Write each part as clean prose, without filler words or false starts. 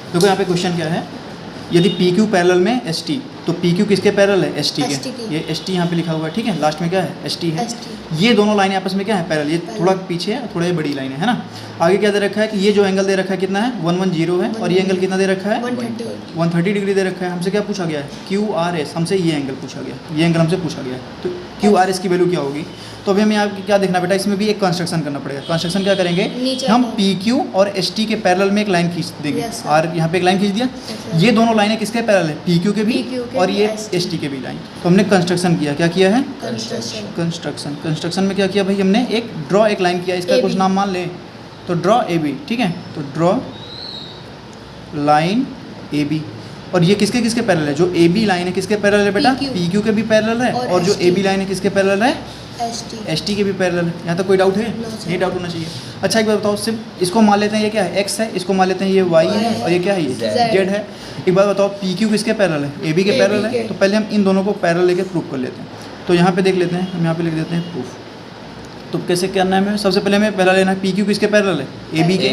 देखो यहाँ पे क्वेश्चन क्या है, यदि पी क्यू पैरेलल में एस टी, तो पी क्यू किसके पैरेलल है, एस टी के। ये एस टी यहाँ पे लिखा हुआ है, ठीक है, लास्ट में क्या है, एस टी है। ये दोनों लाइनें आपस में क्या है, पैरेलल। ये थोड़ा पीछे है, थोड़ा ये बड़ी लाइन है ना। आगे क्या दे रखा है कि ये जो एंगल दे रखा है कितना है, 110 है, और ये एंगल कितना दे रखा है, 130 डिग्री दे रखा है। हमसे क्या पूछा गया है, क्यू आर एस, हमसे ये एंगल पूछा गया, ये एंगल हमसे पूछा गया है। तो क्यू आर एस की वैल्यू क्या होगी। तो अभी हमें यहाँ क्या देखना बेटा, इसमें भी एक कंस्ट्रक्शन करना पड़ेगा। कंस्ट्रक्शन क्या करेंगे, हम पी क्यू और एस टी के पैरेलल में एक लाइन खींच देंगे। और यहाँ पे एक लाइन खींच दिया, ये दोनों लाइनें किसके पैरेलल है, पी क्यू के भी और ये एस टी के भी लाइन। तो हमने कंस्ट्रक्शन किया, क्या किया है, कंस्ट्रक्शन में क्या किया भाई, हमने एक ड्रॉ एक लाइन किया, इसका कुछ नाम मान ले, तो ड्रॉ ए बी, ठीक है। तो ड्रॉ लाइन ए बी, और ये किसके किसके पैरेलल है, जो ए बी लाइन है किसके पैरेलल है बेटा, पी क्यू के भी पैरेलल है, और जो ए बी लाइन है किसके पैरेलल है, एस टी के भी पैरेलल है। यहाँ तक कोई डाउट है, ये डाउट होना चाहिए। अच्छा एक बार बताओ, सिर्फ इसको मान लेते हैं ये क्या है, एक्स है, इसको मान लेते हैं ये वाई है, और ये क्या है, ये जेड है। एक बार बताओ, पी क्यू किसके पैरेलल है, ए बी के पैरेलल है। तो पहले हम इन दोनों को पैरेलल लेके प्रूफ कर लेते हैं। तो यहाँ पे देख लेते हैं, हम यहाँ पे लिख देते हैं प्रूफ। तो कैसे करना है हमें, सबसे पहले हमें पहला लेना है पी क्यू किसके पैरेलल है, ए बी के।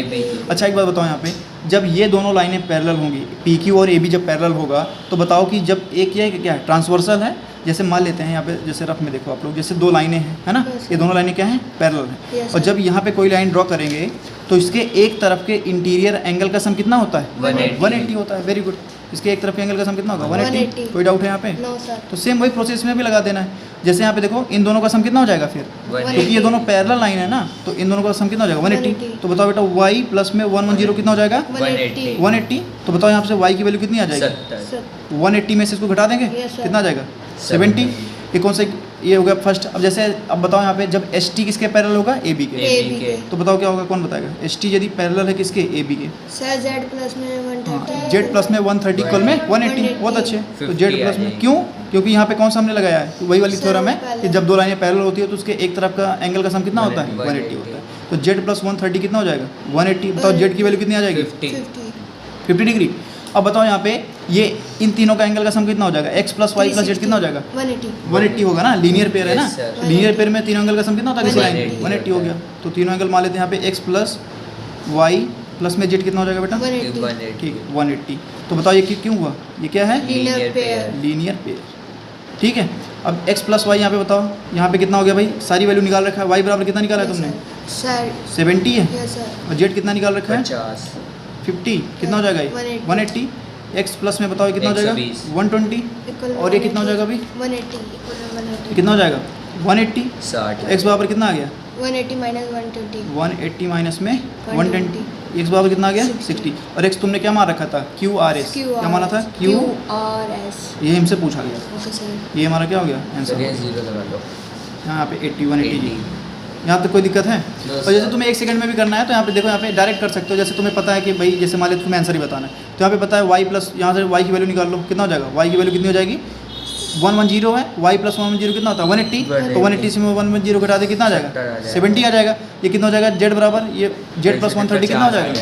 अच्छा एक बात बताओ, यहाँ पे जब ये दोनों लाइनें पैरेलल होंगी, पी क्यू और ए बी जब पैरेलल होगा, तो बताओ कि जब एक क्या है, ट्रांसवर्सल है। जैसे मान लेते हैं यहाँ पे, जैसे रफ में देखो आप लोग, जैसे दो लाइनें हैं, है ना, ये दोनों लाइनें क्या हैं, पैरेलल हैं। और जब यहाँ पे कोई लाइन ड्रॉ करेंगे, तो इसके एक तरफ के इंटीरियर एंगल का सम कितना होता है, 180 होता है। Very good. इसके एक तरफ के एंगल का सम कितना होगा, 180। कोई डाउट है यहाँ पे, तो सेम वही प्रोसेस में भी लगा देना है। जैसे यहाँ पे देखो, इन दोनों का सम कितना हो जाएगा फिर, क्योंकि ये दोनों पैरेलल लाइन है ना, तो इन दोनों का सम कितना हो जाएगा, 180। तो बताओ बेटा, y प्लस में 110 कितना हो जाएगा, 180। तो बताओ यहाँ से y की वैल्यू कितनी आ जाएगी, 180 में से इसको घटा देंगे, कितना आ जाएगा, 70। ये कौन सा, ये हो गया फर्स्ट। अब जैसे अब बताओ यहाँ पे, जब एस टी किसके पैरेलल होगा, ए बी के। तो बताओ क्या होगा, कौन बताएगा, एस टी यदि पैरेलल है किसके, ए बी के, जेड प्लस में 130, जेड प्लस में 130 इक्वल में 180। बहुत अच्छे। तो जेड प्लस में क्यों, क्योंकि यहाँ पे कौन सा हमने लगाया है, तो वही वाली थ्योरम है कि जब दो लाइनें पैरेलल होती है तो उसके एक तरफ का एंगल का सम कितना होता है, 180 होता है। तो जेड प्लस 130 कितना हो जाएगा, 180। बताओ जेड की वैल्यू कितनी आ जाएगी, 50 डिग्री। अब बताओ यहाँ पे, ये इन तीनों का एंगल का सम कितना हो जाएगा, x plus y plus z कितना हो जाएगा, 180 होगा ना। लीनियर पेयर है ना, लीनियर पेयर में तीनों एंगल का सम कितना होता है किसी लाइन में, 180 हो गया। तो तीनों एंगल मान लेते हैं यहाँ पे, x प्लस वाई प्लस में जेड कितना हो जाएगा बेटा, 180। ठीक है, 180। तो बताओ ये क्यों हुआ, ये क्या है, लीनियर पेयर। ठीक है। अब x प्लस वाई यहाँ पे बताओ, यहाँ पे कितना हो गया भाई, सारी वैल्यू निकाल रखा है। y बराबर कितना निकाला है तुमने, 70 है, और जेड कितना निकाल रखा है, 50। कितना हो जाएगा ये, 180। x प्लस में बताओ कितना हो जाएगा, 120, और ये कितना हो जाएगा अभी, 180 कितना हो जाएगा, 180। 60। x बराबर कितना आ गया, 180 माइनस 120, 180 माइनस में 120। x बराबर कितना आ गया, 60। और x तुमने क्या मान रखा था, क्यू आर एस, क्या माना था, क्यू आर एस, ये हमसे पूछा गया। ये हमारा क्या हो गया आंसर, यहाँ पे 80 180। यहाँ तक कोई दिक्कत है। और जैसे तुम्हें 1 सेकंड में भी करना है, तो यहाँ पे देखो, यहाँ पे डायरेक्ट कर सकते हो। जैसे तुम्हें पता है कि भाई, जैसे मान लो तुम्हें आंसर ही बताना है, तो यहाँ पे पता है y प्लस, यहाँ से y की वैल्यू निकाल लो, कितना हो जाएगा, y की वैल्यू कितनी हो जाएगी, 110 है, y प्लस 110 कितना होता है, 180। तो 180 से 110 घटा दे कितना आ जाएगा, 70 आ जाएगा। ये कितना हो जाएगा, z बराबर, ये z प्लस 130 कितना हो जाएगा,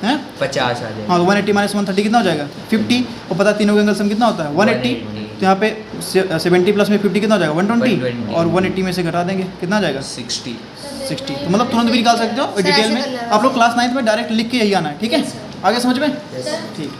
हैं 50 आ जाएगा। हाँ, 180 माइनस 130 कितना हो जाएगा, 50। और पता तीनों का एंगल सम कितना होता है, 180। तो यहाँ पे 70 प्लस में 50 कितना हो जाएगा, 120, और 180 में से घटा देंगे, कितना आ जाएगा, 60। तो मतलब तुरंत भी निकाल सकते हो। डिटेल में आप लोग क्लास 9 में डायरेक्ट लिख के यही आना है, ठीक है, आगे समझ में, ठीक।